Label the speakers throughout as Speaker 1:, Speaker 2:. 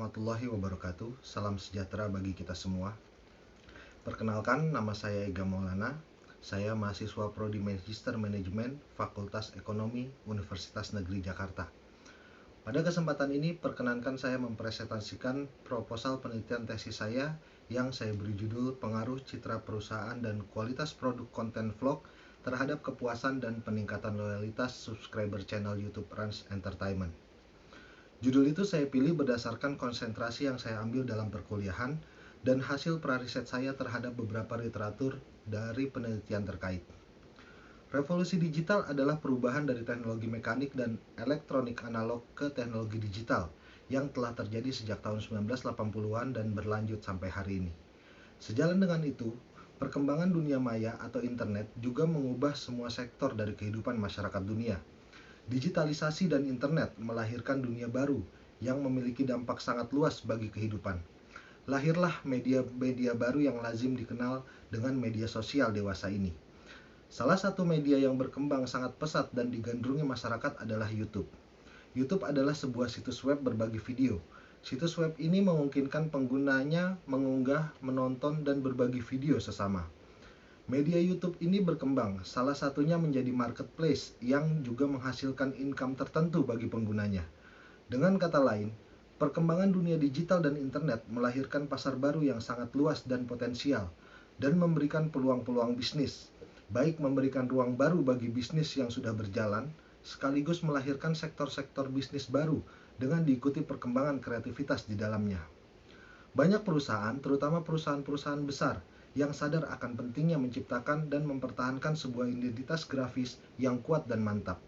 Speaker 1: warahmatullahi wabarakatuh. Salam sejahtera bagi kita semua. Perkenalkan, nama saya Ega Maulana. Saya mahasiswa Prodi Magister Manajemen Fakultas Ekonomi Universitas Negeri Jakarta. Pada kesempatan ini, perkenankan saya mempresentasikan proposal penelitian tesis saya yang saya beri judul Pengaruh Citra Perusahaan dan Kualitas Produk Konten Vlog terhadap kepuasan dan peningkatan loyalitas subscriber channel YouTube Rans Entertainment. Judul itu saya pilih berdasarkan konsentrasi yang saya ambil dalam perkuliahan dan hasil prariset saya terhadap beberapa literatur dari penelitian terkait. Revolusi digital adalah perubahan dari teknologi mekanik dan elektronik analog ke teknologi digital yang telah terjadi sejak tahun 1980-an dan berlanjut sampai hari ini. Sejalan dengan itu, perkembangan dunia maya atau internet juga mengubah semua sektor dari kehidupan masyarakat dunia. Digitalisasi dan internet melahirkan dunia baru yang memiliki dampak sangat luas bagi kehidupan. Lahirlah media-media baru yang lazim dikenal dengan media sosial dewasa ini. Salah satu media yang berkembang sangat pesat dan digandrungi masyarakat adalah YouTube. YouTube adalah sebuah situs web berbagi video. Situs web ini memungkinkan penggunanya mengunggah, menonton, dan berbagi video sesama. Media YouTube ini berkembang, salah satunya menjadi marketplace yang juga menghasilkan income tertentu bagi penggunanya. Dengan kata lain, perkembangan dunia digital dan internet melahirkan pasar baru yang sangat luas dan potensial, dan memberikan peluang-peluang bisnis, baik memberikan ruang baru bagi bisnis yang sudah berjalan, sekaligus melahirkan sektor-sektor bisnis baru dengan diikuti perkembangan kreativitas di dalamnya. Banyak perusahaan, terutama perusahaan-perusahaan besar, yang sadar akan pentingnya menciptakan dan mempertahankan sebuah identitas grafis yang kuat dan mantap.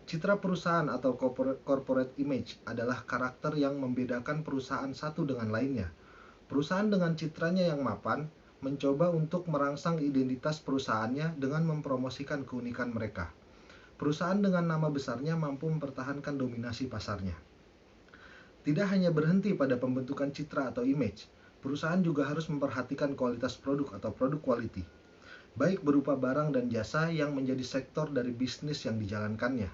Speaker 1: Citra perusahaan atau corporate image adalah karakter yang membedakan perusahaan satu dengan lainnya. Perusahaan dengan citranya yang mapan mencoba untuk merangsang identitas perusahaannya dengan mempromosikan keunikan mereka. Perusahaan dengan nama besarnya mampu mempertahankan dominasi pasarnya. Tidak hanya berhenti pada pembentukan citra atau image, perusahaan juga harus memperhatikan kualitas produk atau produk quality, baik berupa barang dan jasa yang menjadi sektor dari bisnis yang dijalankannya.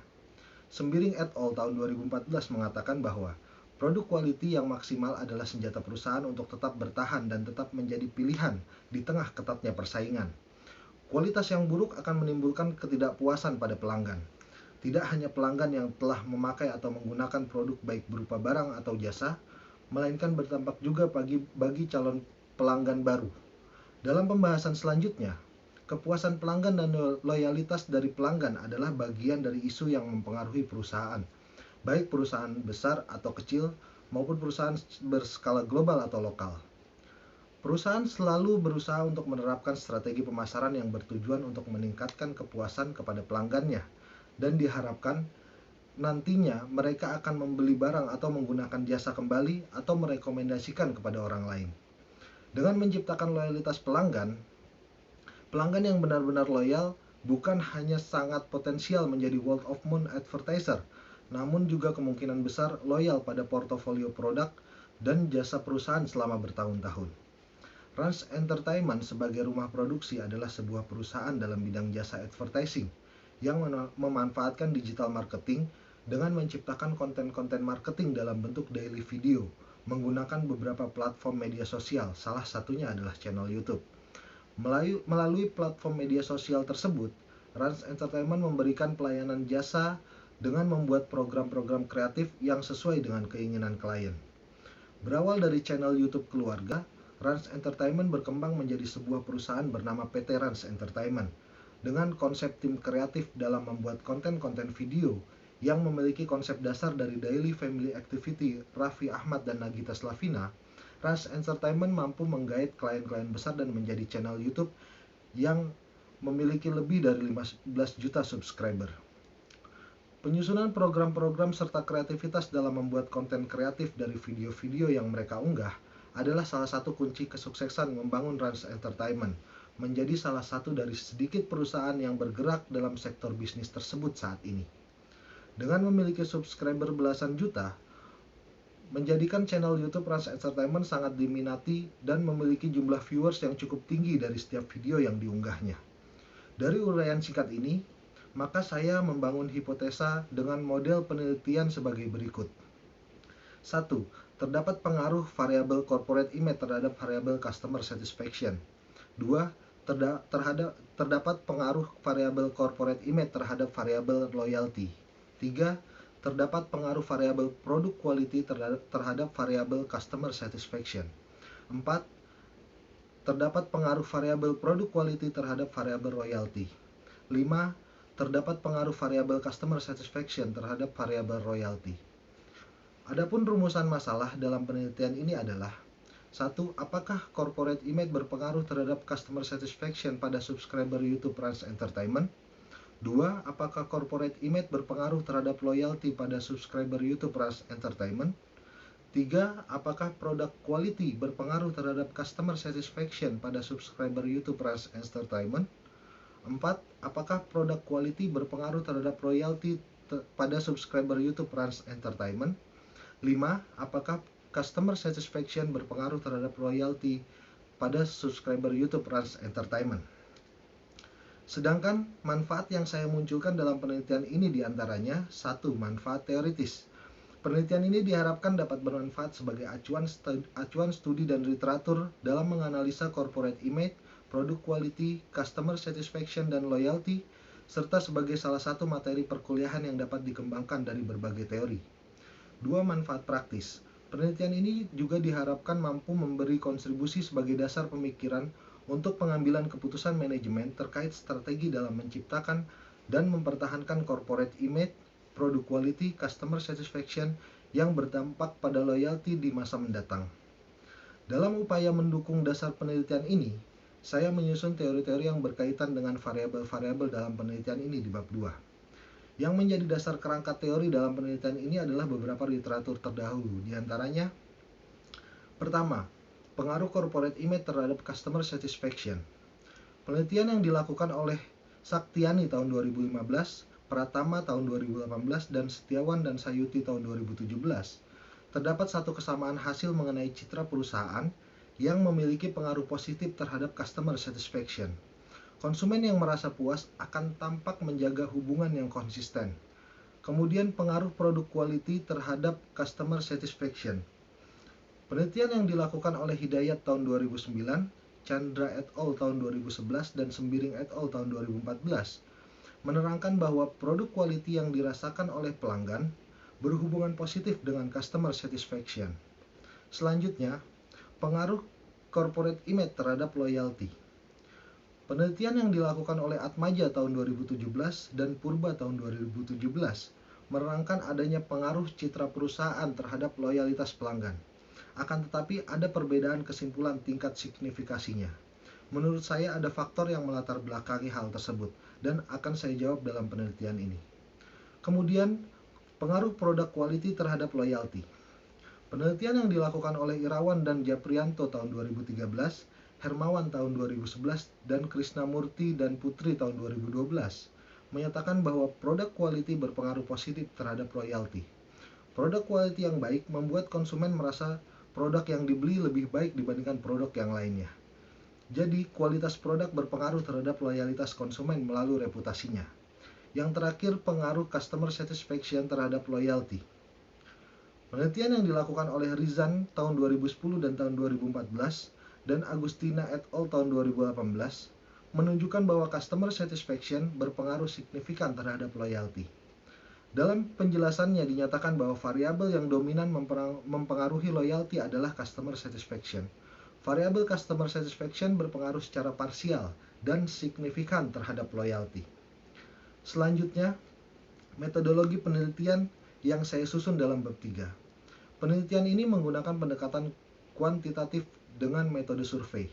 Speaker 1: Sembiring et al. Tahun 2014 mengatakan bahwa produk quality yang maksimal adalah senjata perusahaan untuk tetap bertahan dan tetap menjadi pilihan di tengah ketatnya persaingan. Kualitas yang buruk akan menimbulkan ketidakpuasan pada pelanggan. Tidak hanya pelanggan yang telah memakai atau menggunakan produk baik berupa barang atau jasa, melainkan berdampak juga bagi calon pelanggan baru. Dalam pembahasan selanjutnya, kepuasan pelanggan dan loyalitas dari pelanggan adalah bagian dari isu yang mempengaruhi perusahaan, baik perusahaan besar atau kecil maupun perusahaan berskala global atau lokal. Perusahaan selalu berusaha untuk menerapkan strategi pemasaran yang bertujuan untuk meningkatkan kepuasan kepada pelanggannya, dan diharapkan nantinya mereka akan membeli barang atau menggunakan jasa kembali atau merekomendasikan kepada orang lain. Dengan menciptakan loyalitas pelanggan yang benar-benar loyal bukan hanya sangat potensial menjadi word of mouth advertiser, namun juga kemungkinan besar loyal pada portofolio produk dan jasa perusahaan selama bertahun-tahun. Rans Entertainment sebagai rumah produksi adalah sebuah perusahaan dalam bidang jasa advertising yang memanfaatkan digital marketing dengan menciptakan konten-konten marketing dalam bentuk daily video menggunakan beberapa platform media sosial, salah satunya adalah channel YouTube. Melalui platform media sosial tersebut, Rans Entertainment memberikan pelayanan jasa dengan membuat program-program kreatif yang sesuai dengan keinginan klien. Berawal dari channel YouTube keluarga, Rans Entertainment berkembang menjadi sebuah perusahaan bernama PT Rans Entertainment dengan konsep tim kreatif dalam membuat konten-konten video yang memiliki konsep dasar dari daily family activity Raffi Ahmad dan Nagita Slavina. Rans Entertainment mampu menggait klien-klien besar dan menjadi channel YouTube yang memiliki lebih dari 15 juta subscriber. Penyusunan program-program serta kreativitas dalam membuat konten kreatif dari video-video yang mereka unggah adalah salah satu kunci kesuksesan membangun Rans Entertainment menjadi salah satu dari sedikit perusahaan yang bergerak dalam sektor bisnis tersebut saat ini. Dengan memiliki subscriber belasan juta, menjadikan channel YouTube Rans Entertainment sangat diminati dan memiliki jumlah viewers yang cukup tinggi dari setiap video yang diunggahnya. Dari uraian singkat ini, maka saya membangun hipotesa dengan model penelitian sebagai berikut. 1. terdapat pengaruh variabel corporate image terhadap variabel customer satisfaction. 2. Terdapat pengaruh variabel corporate image terhadap variabel loyalty. 3. Terdapat pengaruh variabel product quality terhadap variabel customer satisfaction. 4. Terdapat pengaruh variabel product quality terhadap variabel loyalty. 5. Terdapat pengaruh variabel customer satisfaction terhadap variabel royalty. Adapun rumusan masalah dalam penelitian ini adalah: 1. Apakah corporate image berpengaruh terhadap customer satisfaction pada subscriber YouTube Rans Entertainment? 2. Apakah corporate image berpengaruh terhadap loyalty pada subscriber YouTube Rans Entertainment? 3. Apakah product quality berpengaruh terhadap customer satisfaction pada subscriber YouTube Rans Entertainment? 4. Apakah product quality berpengaruh terhadap royalty pada subscriber YouTube Rans Entertainment? 5. Apakah customer satisfaction berpengaruh terhadap royalty pada subscriber YouTube Rans Entertainment? Sedangkan manfaat yang saya munculkan dalam penelitian ini diantaranya: 1. Manfaat teoritis. Penelitian ini diharapkan dapat bermanfaat sebagai acuan studi dan literatur dalam menganalisa corporate image, product quality, customer satisfaction, dan loyalty, serta sebagai salah satu materi perkuliahan yang dapat dikembangkan dari berbagai teori. 2. Manfaat praktis. Penelitian ini juga diharapkan mampu memberi kontribusi sebagai dasar pemikiran untuk pengambilan keputusan manajemen terkait strategi dalam menciptakan dan mempertahankan corporate image, product quality, customer satisfaction yang berdampak pada loyalty di masa mendatang. Dalam upaya mendukung dasar penelitian ini, saya menyusun teori-teori yang berkaitan dengan variabel-variabel dalam penelitian ini di bab 2. Yang menjadi dasar kerangka teori dalam penelitian ini adalah beberapa literatur terdahulu, diantaranya: pertama, pengaruh corporate image terhadap customer satisfaction. Penelitian yang dilakukan oleh Saktiani tahun 2015, Pratama tahun 2018, dan Setiawan dan Sayuti tahun 2017, terdapat satu kesamaan hasil mengenai citra perusahaan yang memiliki pengaruh positif terhadap customer satisfaction. Konsumen yang merasa puas akan tampak menjaga hubungan yang konsisten. Kemudian pengaruh produk quality terhadap customer satisfaction. Penelitian yang dilakukan oleh Hidayat tahun 2009, Chandra et al. Tahun 2011, dan Sembiring et al. Tahun 2014 menerangkan bahwa produk quality yang dirasakan oleh pelanggan berhubungan positif dengan customer satisfaction. Selanjutnya, pengaruh corporate image terhadap loyalty. Penelitian yang dilakukan oleh Atmaja tahun 2017 dan Purba tahun 2017 menerangkan adanya pengaruh citra perusahaan terhadap loyalitas pelanggan. Akan tetapi ada perbedaan kesimpulan tingkat signifikasinya. Menurut saya ada faktor yang melatar belakangi hal tersebut dan akan saya jawab dalam penelitian ini. Kemudian, pengaruh produk quality terhadap loyalty. Penelitian yang dilakukan oleh Irawan dan Japrianto tahun 2013, Hermawan tahun 2011, dan Krisnamurti dan Putri tahun 2012 menyatakan bahwa produk quality berpengaruh positif terhadap loyalty. Produk quality yang baik membuat konsumen merasa produk yang dibeli lebih baik dibandingkan produk yang lainnya. Jadi, kualitas produk berpengaruh terhadap loyalitas konsumen melalui reputasinya. Yang terakhir, pengaruh customer satisfaction terhadap loyalty. Penelitian yang dilakukan oleh Rizan tahun 2010 dan tahun 2014 dan Agustina et al. Tahun 2018 menunjukkan bahwa customer satisfaction berpengaruh signifikan terhadap loyalty. Dalam penjelasannya dinyatakan bahwa variabel yang dominan mempengaruhi loyalty adalah customer satisfaction. Variabel customer satisfaction berpengaruh secara parsial dan signifikan terhadap loyalty. Selanjutnya, metodologi penelitian yang saya susun dalam bab 3. Penelitian ini menggunakan pendekatan kuantitatif dengan metode survei.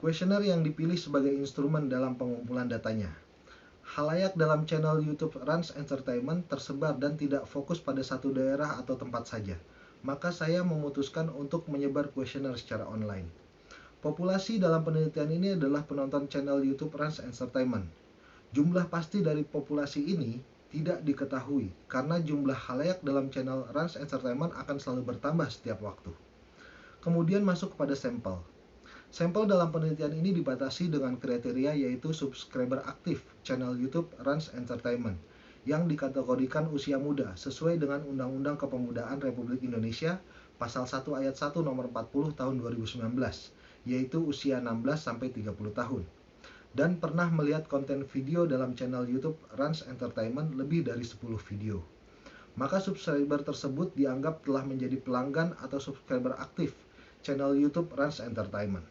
Speaker 1: Kuesioner yang dipilih sebagai instrumen dalam pengumpulan datanya. Khalayak dalam channel YouTube Rans Entertainment tersebar dan tidak fokus pada satu daerah atau tempat saja. Maka saya memutuskan untuk menyebar kuesioner secara online. Populasi dalam penelitian ini adalah penonton channel YouTube Rans Entertainment. Jumlah pasti dari populasi ini tidak diketahui karena jumlah khalayak dalam channel Rans Entertainment akan selalu bertambah setiap waktu. Kemudian masuk kepada sampel. Sampel dalam penelitian ini dibatasi dengan kriteria yaitu subscriber aktif channel YouTube Rans Entertainment yang dikategorikan usia muda sesuai dengan Undang-Undang Kepemudaan Republik Indonesia Pasal 1 ayat 1 nomor 40 tahun 2019, yaitu usia 16-30 tahun. Dan pernah melihat konten video dalam channel YouTube Rans Entertainment lebih dari 10 video. Maka subscriber tersebut dianggap telah menjadi pelanggan atau subscriber aktif channel YouTube Rans Entertainment.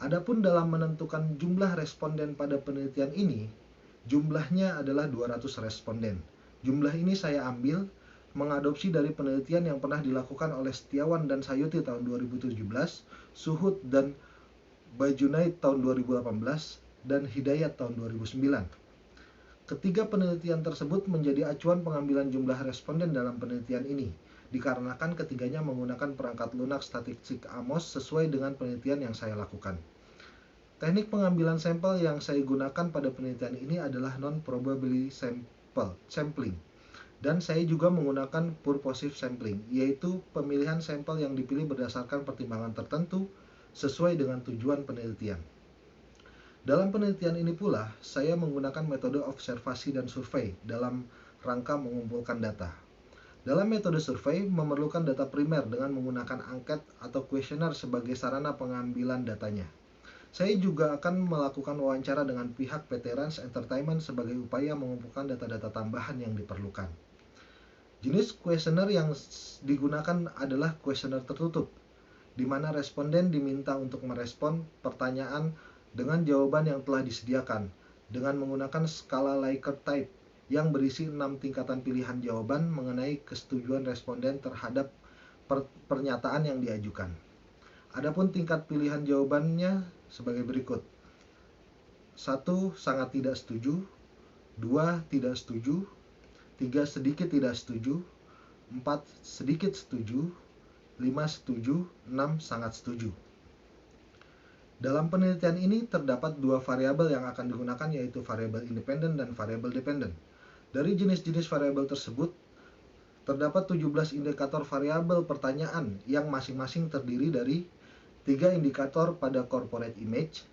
Speaker 1: Adapun dalam menentukan jumlah responden pada penelitian ini, jumlahnya adalah 200 responden. Jumlah ini saya ambil mengadopsi dari penelitian yang pernah dilakukan oleh Setiawan dan Sayuti tahun 2017, Suhud dan Bajunaid tahun 2018, dan Hidayat tahun 2009. Ketiga penelitian tersebut menjadi acuan pengambilan jumlah responden dalam penelitian ini, dikarenakan ketiganya menggunakan perangkat lunak statistik Amos sesuai dengan penelitian yang saya lakukan. Teknik pengambilan sampel yang saya gunakan pada penelitian ini adalah non-probability sampling. Dan saya juga menggunakan purposive sampling, yaitu pemilihan sampel yang dipilih berdasarkan pertimbangan tertentu sesuai dengan tujuan penelitian. Dalam penelitian ini pula, saya menggunakan metode observasi dan survei dalam rangka mengumpulkan data. Dalam metode survei, memerlukan data primer dengan menggunakan angket atau kuesioner sebagai sarana pengambilan datanya. Saya juga akan melakukan wawancara dengan pihak PT Rans Entertainment sebagai upaya mengumpulkan data-data tambahan yang diperlukan. Jenis kuesioner yang digunakan adalah kuesioner tertutup, di mana responden diminta untuk merespon pertanyaan dengan jawaban yang telah disediakan, dengan menggunakan skala Likert type yang berisi 6 tingkatan pilihan jawaban mengenai kesetujuan responden terhadap pernyataan yang diajukan. Adapun tingkat pilihan jawabannya sebagai berikut. 1. Sangat tidak setuju. 2. Tidak setuju. 3. Sedikit tidak setuju. 4. Sedikit setuju. 5. Setuju. 6. Sangat setuju. Dalam penelitian ini terdapat dua variabel yang akan digunakan, yaitu variabel independen dan variabel dependen. Dari jenis-jenis variabel tersebut, terdapat 17 indikator variabel pertanyaan yang masing-masing terdiri dari 3 indikator pada corporate image,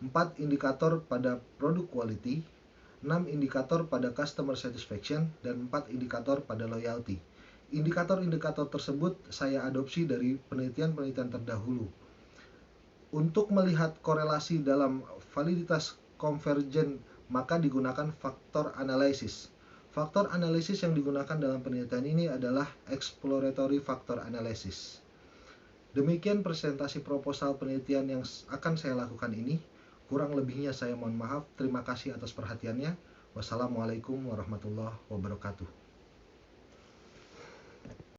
Speaker 1: 4 indikator pada product quality, 6 indikator pada customer satisfaction, dan 4 indikator pada loyalty. Indikator-indikator tersebut saya adopsi dari penelitian-penelitian terdahulu. Untuk melihat korelasi dalam validitas konvergen, maka digunakan faktor analisis. Faktor analisis yang digunakan dalam penelitian ini adalah exploratory factor analysis. Demikian presentasi proposal penelitian yang akan saya lakukan ini. Kurang lebihnya saya mohon maaf. Terima kasih atas perhatiannya. Wassalamualaikum warahmatullahi wabarakatuh.